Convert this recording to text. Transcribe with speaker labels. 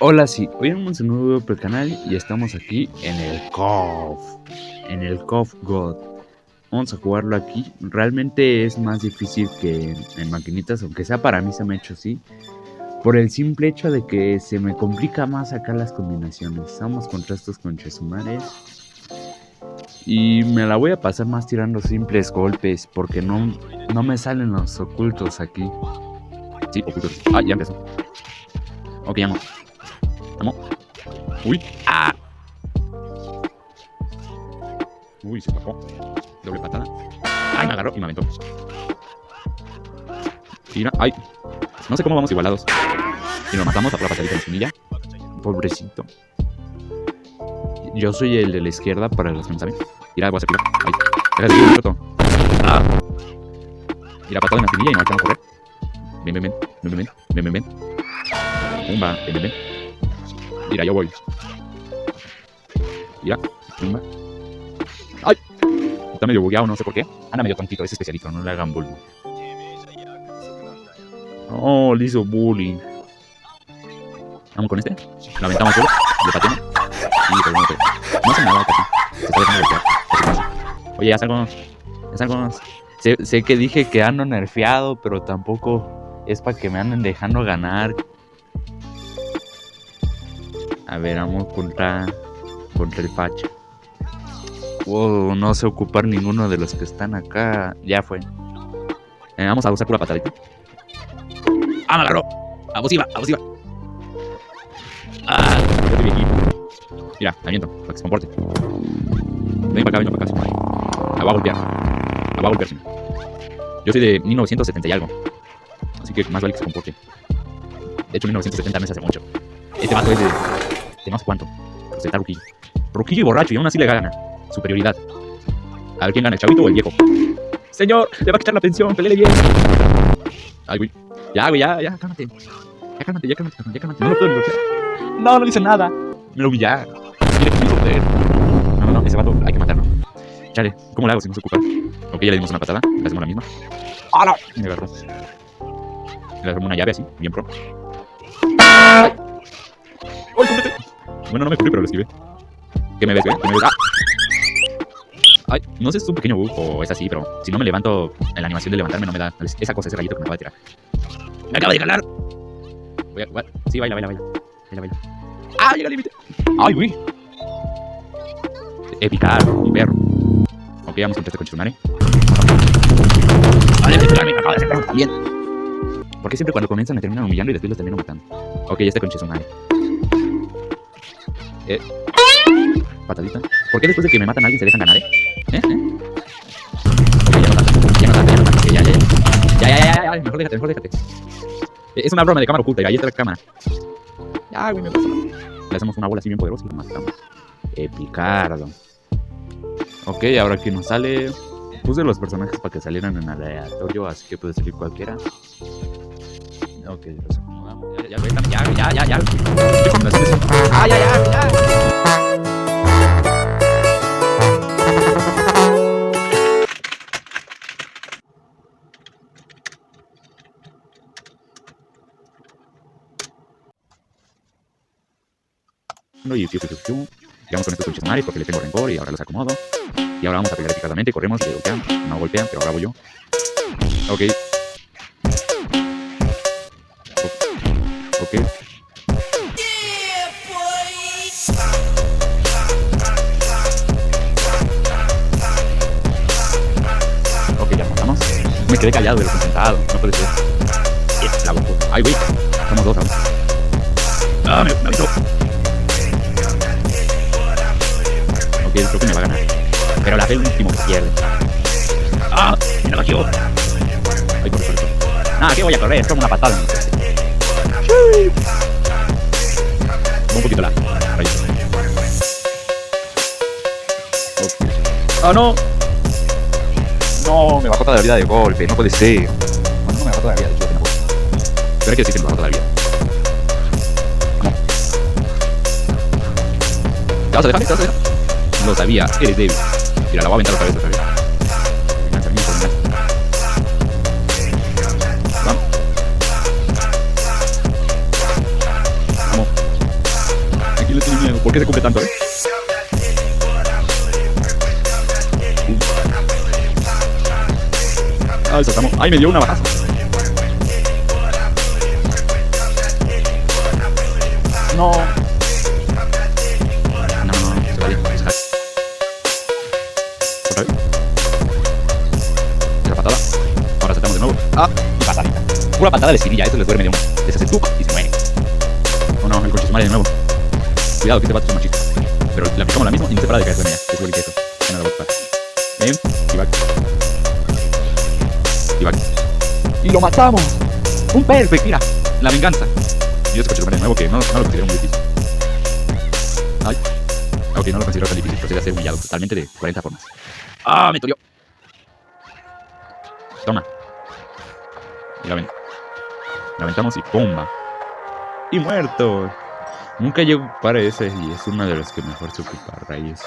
Speaker 1: Hola, sí, hoy tenemos un nuevo video para el canal y estamos aquí en el KOF God. Vamos a jugarlo aquí. Realmente es más difícil que en maquinitas, aunque sea para mí se me ha hecho así. Por el simple hecho de que se me complica más sacar las combinaciones. Estamos contra estos conchesumares. Y me la voy a pasar más tirando simples golpes porque no me salen los ocultos aquí. Sí, ocultos. Ah, ya empezó. Ok, amo. Uy. Ah. Uy, se escapó. Doble patada. Ay, me agarró y me aventó. Tira. Ay. No sé cómo vamos igualados. Y nos matamos a pura patadita de semilla. Pobrecito. Yo soy el de la izquierda para los que no saben. Mira, voy a hacer tiro. Ay. Deja de seguir, roto. Ah. Mira, patada en la semilla y no hay que correr. Ven. Pumba. Ven. Mira, yo voy. Mira. Pumba. Ay. Está medio bugueado, no sé por qué. Anda medio tontito, es especialito, no le hagan bullying. Oh, le hizo bullying. Vamos con este. Lo aventamos solo. Le pateamos. Y pues bueno, no hace nada casi. Se está dejando golpear. Oye, haz algo. Sé que dije que ando nerfeado, pero tampoco es para que me anden dejando ganar. A ver, vamos contra el facha. Wow, no sé ocupar ninguno de los que están acá. Ya fue. Vamos a usar pura patadita. ¡Ah, me agarró! ¡Abusiva! ¡Ah! Este viejito. Mira, aviento, para que se comporte. Ven para acá, señor. La voy a golpear, señor. Yo soy de 1970 y algo. Así que más vale que se comporte. De hecho, 1970 no es hace mucho. Este vato es de no sé cuánto. Pues está ruquillo. Ruquillo y borracho, y aún así le gana. Superioridad. A ver quién gana, el chavito o el viejo. Señor, le va a quitar la pensión, peleele bien. Ay, güey. Ya, güey, ya, cálmate. Ya cálmate. No lo puedo bloquear. No dice nada. Me lo humillaron. Mire, ¿qué hizo usted? No, ese vato hay que matarlo. Chale, ¿cómo le hago si no se ocupa? Ok, ya le dimos una patada, le hacemos la misma. ¡Ah, no! Me agarró. Le hacemos una llave así, bien pro. ¡Ay! ¡Ay, cúbrete! Bueno, no me cubrí, pero lo esquivé. ¿Qué me ves, güey? ¡Ah! Ay, no sé si es un pequeño bug o es así, pero si no me levanto en la animación de levantarme no me da esa cosa, ese rayito que me acaba de tirar. ¡Me acaba de jalar! Sí, baila. ¡Ah, llega al límite! ¡Ay, güey! Epicar, mi perro. Ok, vamos contra este conchetumare. ¡Vale, me acaba de hacer perro también! ¿Por qué siempre cuando comienzan me terminan humillando y después los termino matando? Ok, este conchetumare. Patadita. ¿Por qué después de que me matan a alguien se dejan ganar, Ok, ya no tanto. Ya. Mejor déjate. Es una broma de cámara oculta, y ahí está la cámara. Ya, güey, me pasa. Le hacemos una bola así bien poderosa y lo matamos. Epicardo. Ok, ahora aquí nos sale. Puse los personajes para que salieran en aleatorio, así que puede salir cualquiera. Ok, los acomodamos. Ya. ¿Qué combinaciones son? ¡Ah, ya! Y vamos con estos conchesumares porque le tengo rencor y ahora los acomodo. Y ahora vamos a pegar eficazmente, corremos, le golpean, no golpean, pero ahora voy yo. Ok. Ok, ya nos matamos. Me quedé callado de lo concentrado, no puede ser. La boca. Ay, güey, somos dos ahora. Ah, me avisó. Ok, creo que me va a ganar. Pero la fe el último que pierde. ¡Ah! ¡Me la batió! Ay, corre. Ah, ¿qué voy a correr? Es como una patada. Un poquito la raíz. Okay. ¡Ah, no! No, me bajó toda la vida de golpe. No puede ser. No me bajó toda la vida. De hecho, no puedo. Pero hay que decir que me bajó toda la vida. Vamos. ¿Te vas a dejar? Lo sabía, eres débil. Mira, la voy a aventar otra vez. Venganza. Vamos. ¿Por qué se cumple tanto, Ay, saltamos. Ay, me dio una bajazo. No. No, se vaya. Se cae. Otra vez. Esa patada. Ahora saltamos de nuevo. Ah, y patadita. Pura patada de esquinilla. Eso les duerme de uno. Les hace tuc y se muere. Oh no, el coche se muere de nuevo. Cuidado que este vato es un machista. Pero le aplicamos la misma y no se para de caer de ella. Es igual que eso. Ya no lo voy a tocar. Bien. Y back. Y back. ¡Y lo matamos! ¡Un perfect! Mira, la venganza. Y ese coche se muere de nuevo que no lo considero muy difícil. Ay. Ok, no lo considero tan difícil. Procede a ser humillado totalmente de 40 formas. ¡Ah! Me dolió. Toma. Y la aventamos y ¡pumba! ¡Y muerto! Nunca llegó para ese y es uno de los que mejor se ocupa, Reyes.